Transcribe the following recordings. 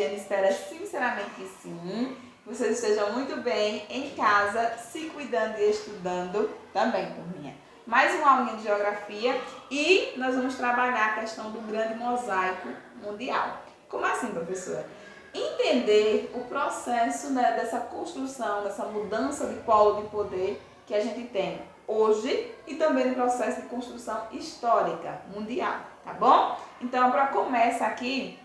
Giane espera sinceramente que sim. Que vocês estejam muito bem em casa, se cuidando e estudando também, turminha. Mais uma aulinha de geografia e nós vamos trabalhar a questão do grande mosaico mundial. Como assim, professora? Entender o processo, né, dessa construção, dessa mudança de polo de poder que a gente tem hoje e também no processo de construção histórica mundial, tá bom? Então, para começar aqui,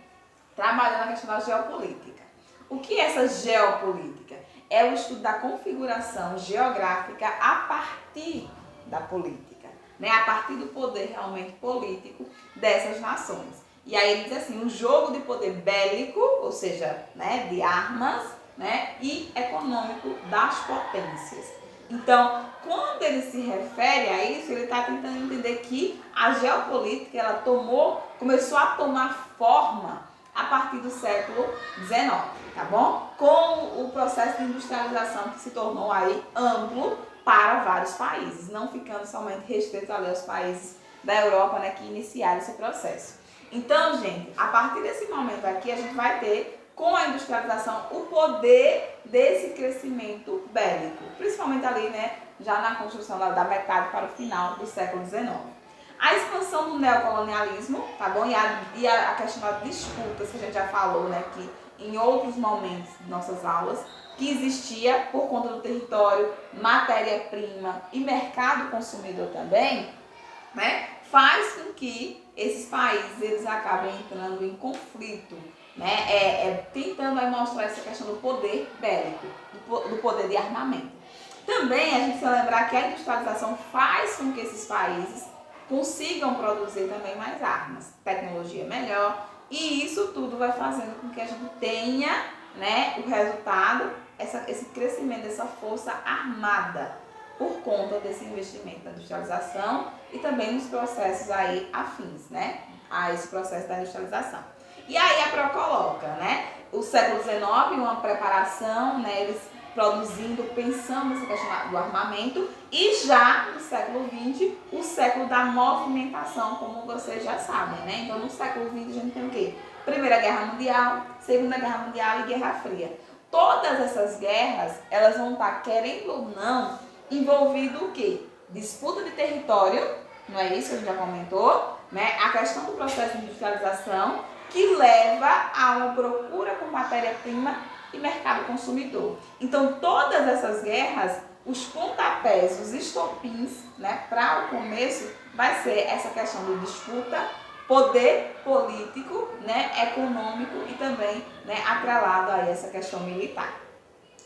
trabalhando a questão da geopolítica. O que é essa geopolítica? É o estudo da configuração geográfica a partir da política, né? A partir do poder realmente político dessas nações. E aí ele diz assim, um jogo de poder bélico, ou seja, né, de armas, né, e econômico das potências. Então, quando ele se refere a isso, ele está tentando entender que a geopolítica ela começou a tomar forma a partir do século XIX, tá bom? Com o processo de industrialização que se tornou aí amplo para vários países, não ficando somente restrito ali aos países da Europa, né, que iniciaram esse processo. Então, gente, a partir desse momento aqui, a gente vai ter, com a industrialização, o poder desse crescimento bélico, principalmente ali, né, já na construção da metade para o final do século XIX. A expansão do neocolonialismo, tá bom? E a questão das disputas, que a gente já falou, né, que em outros momentos de nossas aulas, que existia por conta do território, matéria-prima e mercado consumidor também, né, faz com que esses países eles acabem entrando em conflito, né, tentando aí mostrar essa questão do poder bélico, do poder de armamento. Também a gente precisa lembrar que a industrialização faz com que esses países consigam produzir também mais armas, tecnologia melhor, e isso tudo vai fazendo com que a gente tenha, né, o resultado, esse crescimento dessa força armada, por conta desse investimento na industrialização e também nos processos aí afins, né, a esse processo da industrialização. E aí a Pro coloca, né, o século XIX, uma preparação, né, eles produzindo, pensando nessa questão do armamento, e já no século XX, o século da movimentação, como vocês já sabem, né? Então, no século XX, a gente tem o quê? Primeira Guerra Mundial, Segunda Guerra Mundial e Guerra Fria. Todas essas guerras, elas vão estar, querendo ou não, envolvido o quê? Disputa de território, não é isso que a gente já comentou, né? A questão do processo de industrialização, que leva a uma procura por matéria-prima e mercado consumidor. Então, todas essas guerras, os pontapés, os estopins, né, para o começo, vai ser essa questão de disputa, poder político, né, econômico e também, né, atrelado a essa questão militar.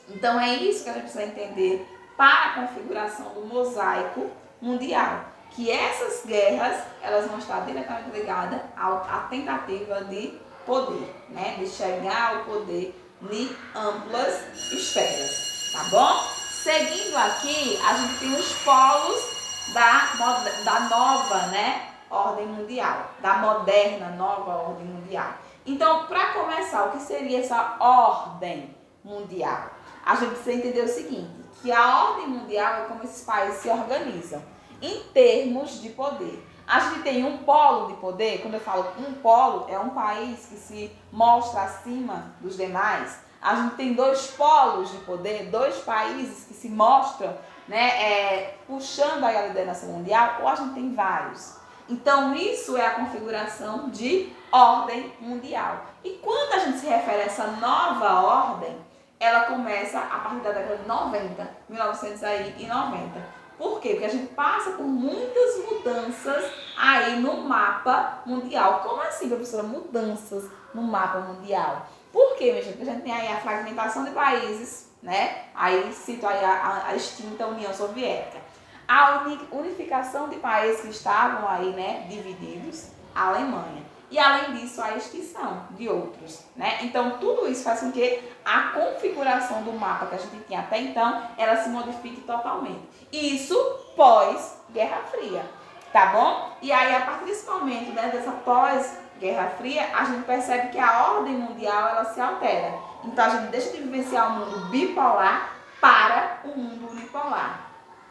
Então, é isso que a gente precisa entender para a configuração do mosaico mundial, que essas guerras, elas vão estar diretamente ligadas à tentativa de poder, né, de chegar ao poder de amplas esferas, tá bom? Seguindo aqui, a gente tem os polos da nova, né, ordem mundial, da moderna nova ordem mundial. Então, para começar, o que seria essa ordem mundial? A gente precisa entender o seguinte, que a ordem mundial é como esses países se organizam em termos de poder. A gente tem um polo de poder, quando eu falo um polo, é um país que se mostra acima dos demais. A gente tem dois polos de poder, dois países que se mostram, né, puxando aí a liderança mundial, ou a gente tem vários. Então, isso é a configuração de ordem mundial. E quando a gente se refere a essa nova ordem, ela começa a partir da década de 90, 1990. Por quê? Porque a gente passa por muitas mudanças aí no mapa mundial. Como assim, professora? Mudanças no mapa mundial. Por quê, minha gente? Porque a gente tem aí a fragmentação de países, né? Aí cito aí a extinta União Soviética. A unificação de países que estavam aí, né, divididos, a Alemanha. E além disso, a extinção de outros, né? Então, tudo isso faz com que a configuração do mapa que a gente tinha até então, ela se modifique totalmente. Isso pós-Guerra Fria, tá bom? E aí, a partir desse momento, né, dessa pós-Guerra Fria, a gente percebe que a ordem mundial, ela se altera. Então, a gente deixa de vivenciar o mundo bipolar para o mundo unipolar.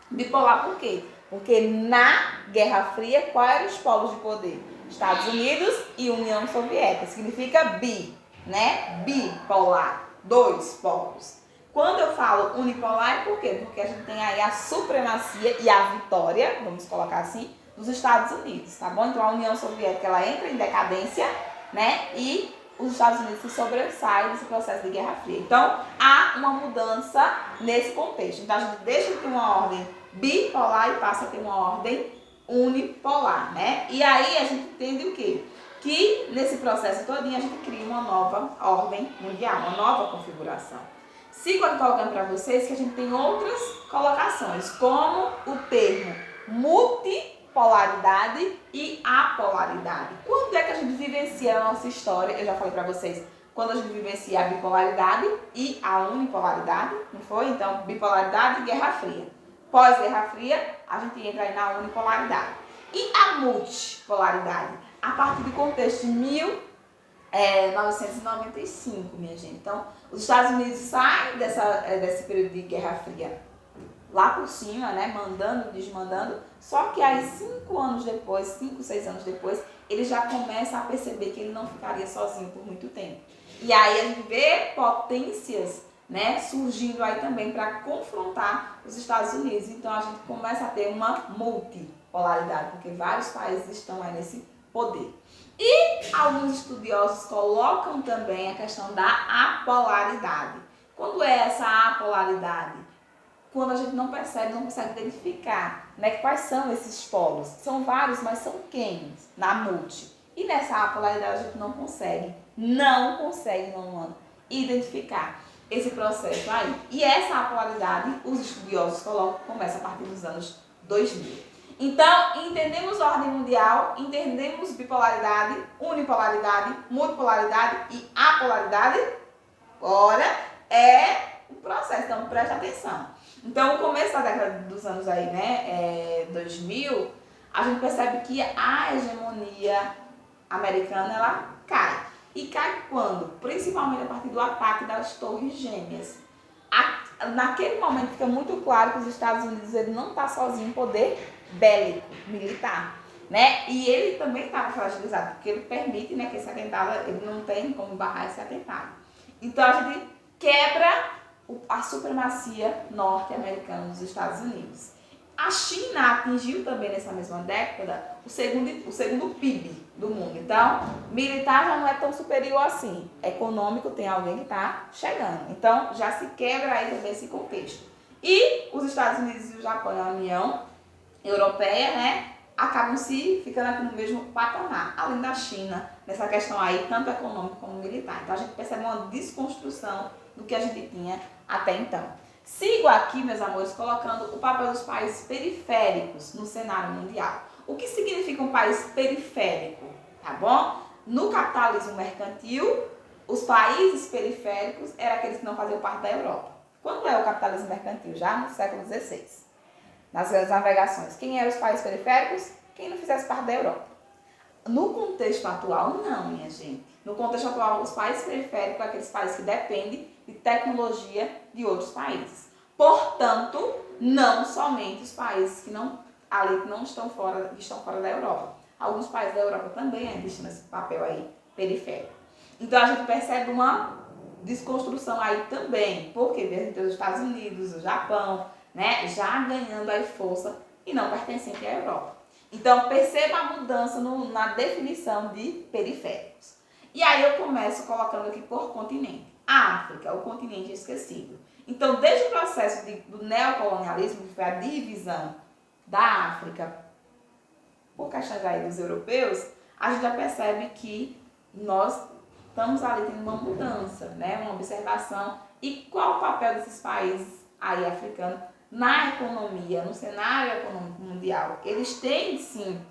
Bipolar por quê? Porque na Guerra Fria, quais eram os polos de poder? Estados Unidos e União Soviética, significa bi, né? Bipolar, dois polos. Quando eu falo unipolar, é por quê? Porque a gente tem aí a supremacia e a vitória, vamos colocar assim, dos Estados Unidos, tá bom? Então a União Soviética, ela entra em decadência, né? E os Estados Unidos se sobressaem nesse processo de Guerra Fria. Então há uma mudança nesse contexto. Então a gente deixa de ter uma ordem bipolar e passa a ter uma ordem unipolar, né? E aí a gente entende o quê? Que nesse processo todinho a gente cria uma nova ordem mundial, uma nova configuração. Sigo aqui colocando para vocês que a gente tem outras colocações, como o termo multipolaridade e apolaridade. Quando é que a gente vivencia a nossa história? Eu já falei para vocês, quando a gente vivencia a bipolaridade e a unipolaridade, não foi? Então, bipolaridade e Guerra Fria. Pós-Guerra Fria, a gente entra aí na unipolaridade. E a multipolaridade? A partir do contexto de 1995, minha gente. Então, os Estados Unidos saem desse período de Guerra Fria lá por cima, né, mandando, desmandando, só que aí 5 anos depois, 5, 6 anos depois, ele já começa a perceber que ele não ficaria sozinho por muito tempo. E aí a gente vê potências, né, surgindo aí também para confrontar os Estados Unidos. Então a gente começa a ter uma multipolaridade, porque vários países estão aí nesse poder. E alguns estudiosos colocam também a questão da apolaridade. Quando é essa apolaridade? Quando a gente não percebe, não consegue identificar, né, quais são esses polos. São vários, mas são quem? Na multi. E nessa apolaridade a gente não consegue identificar esse processo aí. E essa apolaridade, os estudiosos colocam, começa a partir dos anos 2000. Então, entendemos ordem mundial, entendemos bipolaridade, unipolaridade, multipolaridade e apolaridade. Agora é o processo, então preste atenção. Então, no começo da década dos anos aí, né, 2000, a gente percebe que a hegemonia americana, ela cai. E cai quando? Principalmente a partir do ataque das Torres Gêmeas. Naquele momento fica muito claro que os Estados Unidos ele não está sozinho em poder bélico, militar, né? E ele também estava fragilizado, porque ele permite, né, que esse atentado, ele não tem como barrar esse atentado. Então a gente quebra a supremacia norte-americana dos Estados Unidos. A China atingiu também nessa mesma década o segundo PIB do mundo. Então, militar já não é tão superior assim. Econômico tem alguém que está chegando. Então, já se quebra aí também esse contexto. E os Estados Unidos e o Japão e a União Europeia, né, acabam se ficando aqui no mesmo patamar. Além da China, nessa questão aí, tanto econômica como militar. Então, a gente percebe uma desconstrução do que a gente tinha até então. Sigo aqui, meus amores, colocando o papel dos países periféricos no cenário mundial. O que significa um país periférico? Tá bom? No capitalismo mercantil, os países periféricos eram aqueles que não faziam parte da Europa. Quando é o capitalismo mercantil? Já no século XVI. Nas grandes navegações. Quem eram os países periféricos? Quem não fizesse parte da Europa. No contexto atual, não, minha gente. No contexto atual, os países periféricos são aqueles países que dependem de tecnologia de outros países. Portanto, não somente os países que não estão fora da Europa. Alguns países da Europa também existem nesse papel aí periférico. Então a gente percebe uma desconstrução aí também, porque desde os Estados Unidos, o Japão, né, já ganhando aí força e não pertencente à Europa. Então perceba a mudança na definição de periféricos. E aí eu começo colocando aqui por continente. A África, o continente esquecido. Então, desde o processo do neocolonialismo, que foi a divisão da África por questões aí dos europeus, a gente já percebe que nós estamos ali tendo uma mudança, né? Uma observação. E qual o papel desses países aí africanos na economia, no cenário econômico mundial? Eles têm, sim,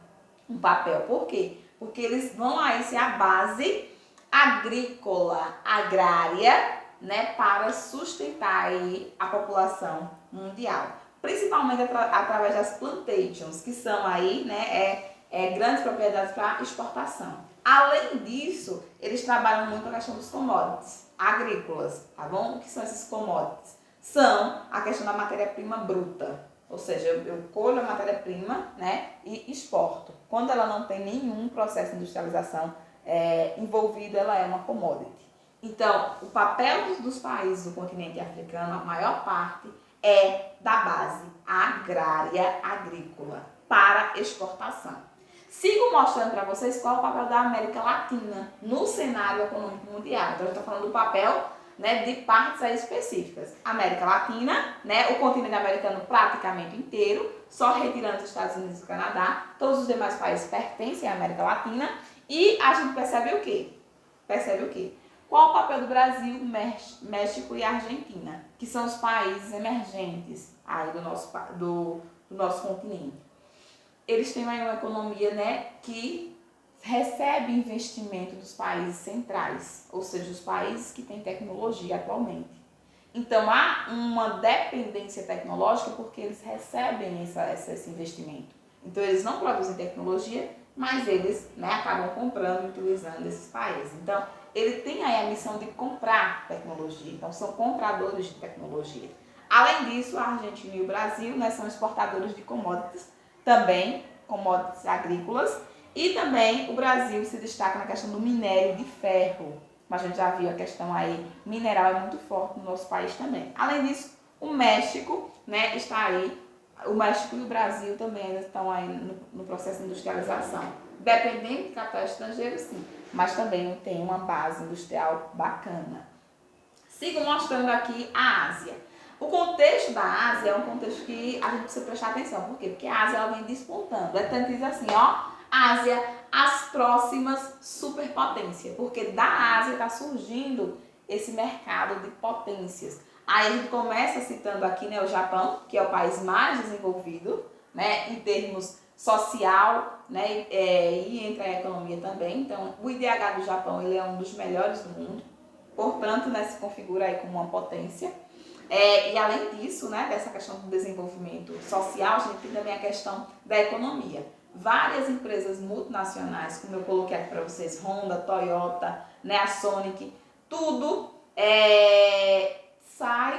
um papel. Por quê? Porque eles vão aí ser a base agrícola, agrária, né, para sustentar aí a população mundial. Principalmente através das plantations, que são aí, né, grandes propriedades para exportação. Além disso, eles trabalham muito a questão dos commodities agrícolas, tá bom? O que são esses commodities? São a questão da matéria-prima bruta. Ou seja, eu colho a matéria-prima, né, e exporto. Quando ela não tem nenhum processo de industrialização envolvido, ela é uma commodity. Então, o papel dos países do continente africano, a maior parte, é da base agrária, agrícola, para exportação. Sigo mostrando para vocês qual é o papel da América Latina no cenário econômico mundial. Então, eu estou falando do papel, né, de partes aí específicas. América Latina, né, o continente americano praticamente inteiro, só retirando os Estados Unidos e o Canadá. Todos os demais países pertencem à América Latina. E a gente percebe o quê? Qual o papel do Brasil, México e Argentina, que são os países emergentes aí do nosso continente? Eles têm aí uma economia, né, que recebe investimento dos países centrais, ou seja, os países que têm tecnologia atualmente. Então, há uma dependência tecnológica porque eles recebem esse investimento. Então, eles não produzem tecnologia, mas eles, né, acabam comprando e utilizando esses países. Então, ele tem aí a missão de comprar tecnologia. Então, são compradores de tecnologia. Além disso, a Argentina e o Brasil, né, são exportadores de commodities, também commodities agrícolas. E também o Brasil se destaca na questão do minério de ferro. Mas a gente já viu a questão aí, mineral é muito forte no nosso país também. Além disso, o México, né, está aí. O México e o Brasil também ainda estão aí no processo de industrialização. Dependendo de capital estrangeiro, sim, mas também tem uma base industrial bacana. Sigo mostrando aqui a Ásia. O contexto da Ásia é um contexto que a gente precisa prestar atenção. Por quê? Porque a Ásia ela vem despontando. É tanto diz assim, ó, Ásia, as próximas superpotências. Porque da Ásia está surgindo esse mercado de potências. Aí a gente começa citando aqui, né, o Japão, que é o país mais desenvolvido, né, em termos social, né, e entra a economia também. Então, o IDH do Japão ele é um dos melhores do mundo. Portanto, né, se configura aí como uma potência. E além disso, né, dessa questão do desenvolvimento social, a gente tem também a questão da economia. Várias empresas multinacionais, como eu coloquei aqui para vocês, Honda, Toyota, né, a Sonic, tudo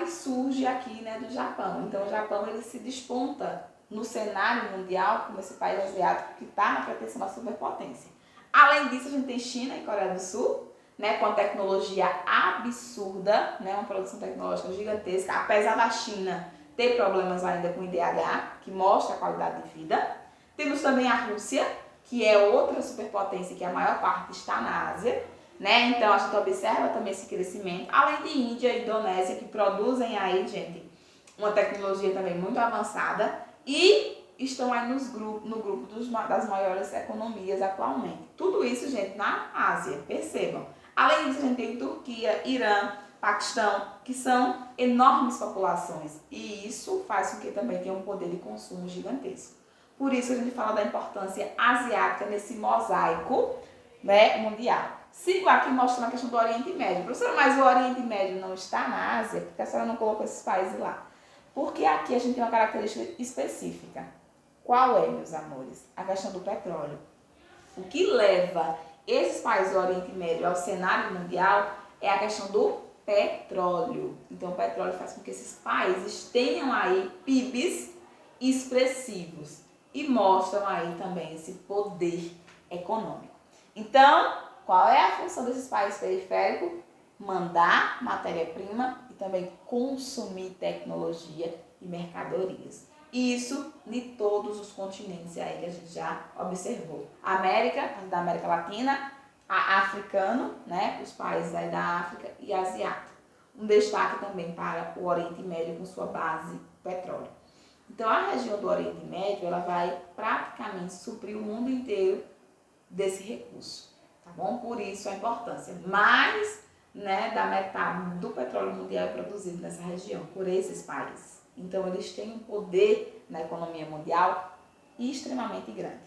surge aqui, né, do Japão. Então, o Japão ele se desponta no cenário mundial como esse país asiático que está na pretensão da superpotência. Além disso, a gente tem China e Coreia do Sul, né, com a tecnologia absurda, né, uma produção tecnológica gigantesca, apesar da China ter problemas ainda com o IDH, que mostra a qualidade de vida. Temos também a Rússia, que é outra superpotência que a maior parte está na Ásia, né? Então a gente observa também esse crescimento, além de Índia e Indonésia, que produzem aí, gente, uma tecnologia também muito avançada e estão aí no grupo das maiores economias atualmente. Tudo isso, gente, na Ásia, percebam. Além disso, a gente tem Turquia, Irã, Paquistão, que são enormes populações. E isso faz com que também tenha um poder de consumo gigantesco. Por isso a gente fala da importância asiática nesse mosaico, né, mundial. Sigo aqui mostrando a questão do Oriente Médio. Professora, mas o Oriente Médio não está na Ásia? Porque a senhora não colocou esses países lá? Porque aqui a gente tem uma característica específica. Qual é, meus amores? A questão do petróleo. O que leva esses países do Oriente Médio ao cenário mundial é a questão do petróleo. Então, o petróleo faz com que esses países tenham aí PIBs expressivos e mostram aí também esse poder econômico. Então, qual é a função desses países periféricos? Mandar matéria-prima e também consumir tecnologia e mercadorias. Isso de todos os continentes aí que a gente já observou. Da América Latina, a africano, né, os países aí da África e asiático. Um destaque também para o Oriente Médio com sua base petróleo. Então a região do Oriente Médio ela vai praticamente suprir o mundo inteiro desse recurso, tá bom? Por isso a importância. Mais, né, da metade do petróleo mundial é produzido nessa região por esses países. Então, eles têm um poder na economia mundial extremamente grande.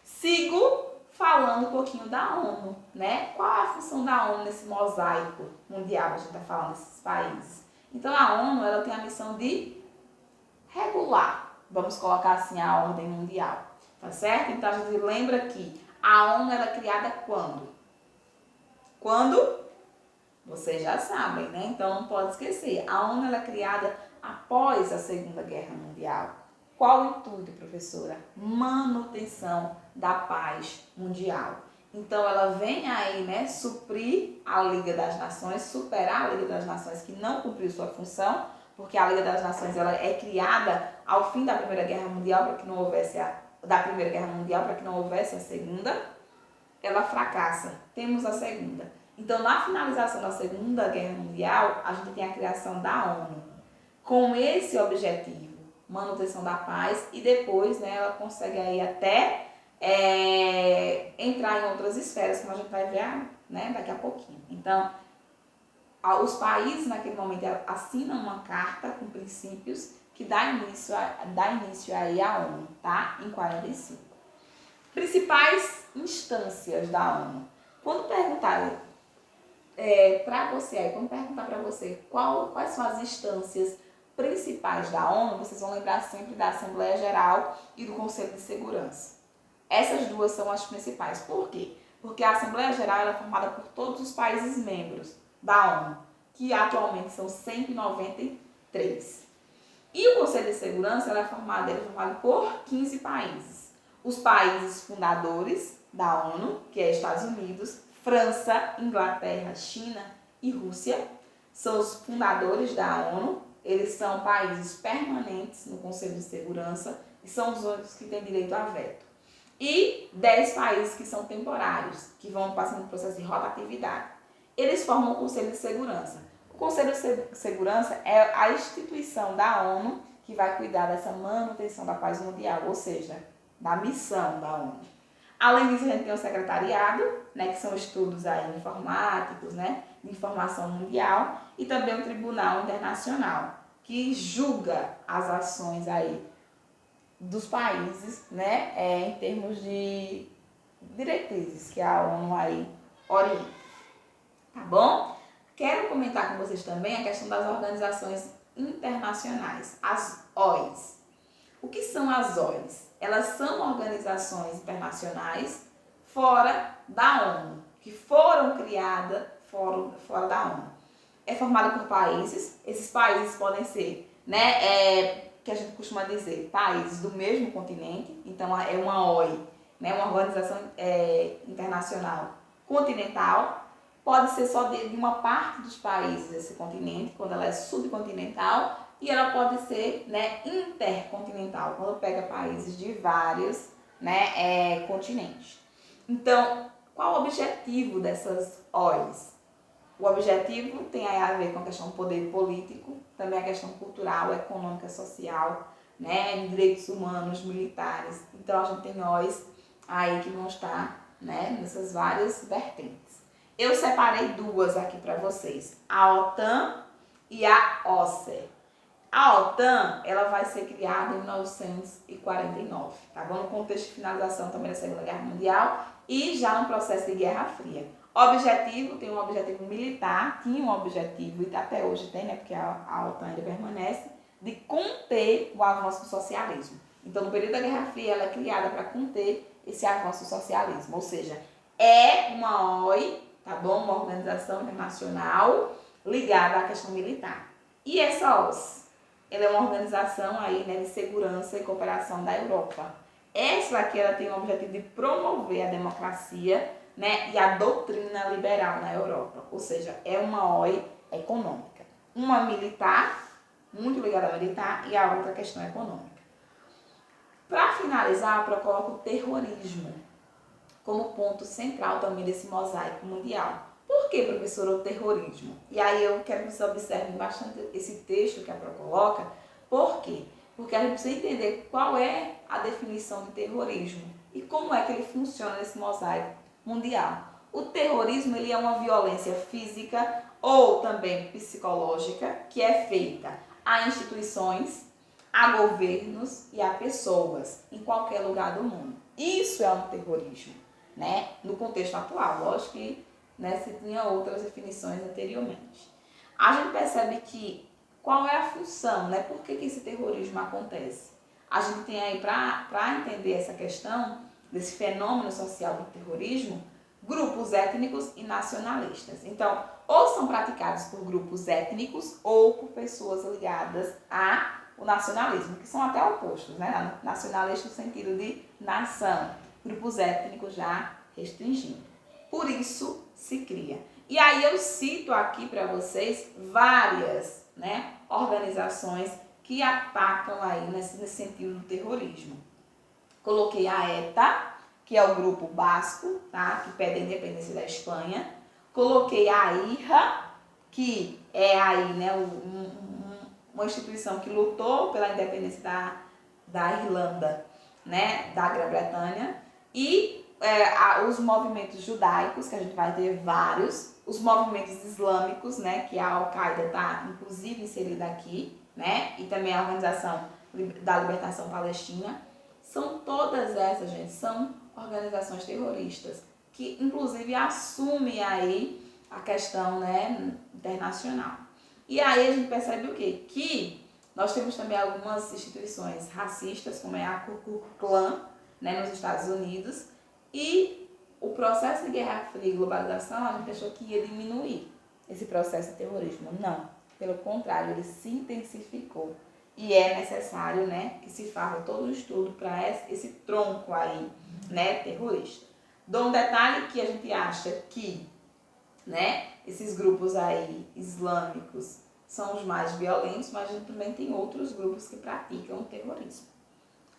Sigo falando um pouquinho da ONU, né? Qual é a função da ONU nesse mosaico mundial que a gente está falando desses países? Então, a ONU ela tem a missão de regular, vamos colocar assim, a ordem mundial, tá certo? Então, a gente lembra que a ONU era criada quando? Quando? Vocês já sabem, né? Então, não pode esquecer. A ONU ela é criada após a Segunda Guerra Mundial. Qual o intuito, professora? Manutenção da paz mundial. Então, ela vem aí, né, suprir a Liga das Nações, superar a Liga das Nações que não cumpriu sua função, porque a Liga das Nações ela é criada ao fim da Primeira Guerra Mundial para que não houvesse da Primeira Guerra Mundial para que não houvesse a Segunda. Ela fracassa. Temos a Segunda. Então, na finalização da Segunda Guerra Mundial, a gente tem a criação da ONU com esse objetivo, manutenção da paz, e depois, né, ela consegue aí até entrar em outras esferas, como a gente vai ver, né, daqui a pouquinho. Então, os países naquele momento assinam uma carta com princípios que dá início aí à ONU, tá? Em 45. Principais instâncias da ONU. Quando perguntar para você aí, quando perguntar para você quais são as instâncias principais da ONU, vocês vão lembrar sempre da Assembleia Geral e do Conselho de Segurança. Essas duas são as principais. Por quê? Porque a Assembleia Geral é formada por todos os países membros da ONU, que atualmente são 193. E o Conselho de Segurança é formado por 15 países. Os países fundadores da ONU, que é Estados Unidos, França, Inglaterra, China e Rússia, são os fundadores da ONU. Eles são países permanentes no Conselho de Segurança e são os únicos que têm direito a veto. E 10 países que são temporários, que vão passando por processo de rotatividade. Eles formam o Conselho de Segurança. O Conselho de Segurança é a instituição da ONU que vai cuidar dessa manutenção da paz mundial, ou seja, da missão da ONU. Além disso, a gente tem o secretariado, né, que são estudos aí informáticos, né, de informação mundial, e também o Tribunal Internacional, que julga as ações aí dos países, né, em termos de diretrizes que a ONU aí orienta. Tá bom? Quero comentar com vocês também a questão das organizações internacionais, as OIs. O que são as OIs? Elas são organizações internacionais fora da ONU, que foram criadas fora da ONU. É formada por países, esses países podem ser, né, que a gente costuma dizer, países do mesmo continente, então é uma OI, né, uma organização internacional continental, pode ser só de uma parte dos países desse continente, quando ela é subcontinental, e ela pode ser, né, intercontinental, quando pega países de vários, né, continentes. Então, qual o objetivo dessas OIs? O objetivo tem a ver com a questão do poder político, também a questão cultural, econômica, social, né, direitos humanos, militares. Então, a gente tem OIs aí que vão estar, né, nessas várias vertentes. Eu separei duas aqui para vocês, a OTAN e a OSCE. A OTAN, ela vai ser criada em 1949, tá bom? No contexto de finalização também da Segunda Guerra Mundial e já no processo de Guerra Fria. Objetivo, tem um objetivo militar, tinha um objetivo, e até hoje tem, né, porque a OTAN ainda permanece, de conter o avanço do socialismo. Então, no período da Guerra Fria, ela é criada para conter esse avanço do socialismo, ou seja, é uma OI, tá bom? Uma organização internacional ligada à questão militar. E essa OSCE, ela é uma organização aí, né, de segurança e cooperação da Europa. Essa aqui, ela tem o objetivo de promover a democracia, né, e a doutrina liberal na Europa, ou seja, é uma OI econômica. Uma militar, muito ligada à militar, e a outra questão econômica. Para finalizar, eu coloco o terrorismo como ponto central também desse mosaico mundial. Por que, professora, o terrorismo? E aí eu quero que você observe bastante esse texto que a Pro coloca. Por quê? Porque a gente precisa entender qual é a definição de terrorismo e como é que ele funciona nesse mosaico mundial. O terrorismo, ele é uma violência física ou também psicológica que é feita a instituições, a governos e a pessoas em qualquer lugar do mundo. Isso é um terrorismo, né? No contexto atual, lógico que, né, se tinha outras definições anteriormente. A gente percebe que qual é a função, né? Por que esse terrorismo acontece? A gente tem aí, para entender essa questão desse fenômeno social do terrorismo, grupos étnicos e nacionalistas. Então, ou são praticados por grupos étnicos ou por pessoas ligadas ao nacionalismo, que são até opostos, né? Nacionalista no sentido de nação, grupos étnicos já restringindo. Por isso se cria. E aí eu cito aqui para vocês várias, né, organizações que atacam aí nesse sentido do terrorismo. Coloquei a ETA, que é o grupo basco, tá, que pede a independência da Espanha. Coloquei a IRA, que é aí, né, uma instituição que lutou pela independência da Irlanda, né, da Grã-Bretanha. E os movimentos judaicos, que a gente vai ter vários, os movimentos islâmicos, né, que a Al-Qaeda está inclusive inserida aqui, né, e também a Organização da Libertação Palestina. São todas essas, gente, são organizações terroristas que inclusive assumem aí a questão, né, internacional. E aí a gente percebe o quê? Que nós temos também algumas instituições racistas, como é a Ku Klux Klan, né, nos Estados Unidos, e o processo de Guerra Fria e globalização, a gente achou que ia diminuir esse processo de terrorismo. Não, pelo contrário, ele se intensificou. E é necessário, né, que se faça todo o estudo para esse tronco aí, né, terrorista. Dou um detalhe que a gente acha que, né, esses grupos aí islâmicos são os mais violentos, mas a gente também tem outros grupos que praticam o terrorismo.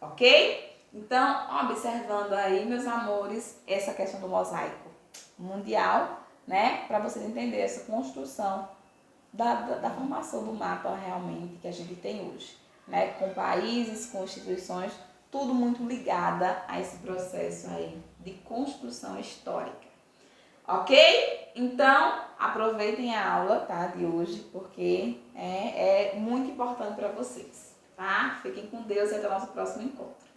Ok? Então, observando aí, meus amores, essa questão do mosaico mundial, né, para vocês entenderem essa construção da formação do mapa realmente que a gente tem hoje, né, com países, com instituições, tudo muito ligada a esse processo aí de construção histórica. Ok? Então, aproveitem a aula, tá, de hoje, porque é muito importante para vocês, tá? Fiquem com Deus e até o nosso próximo encontro.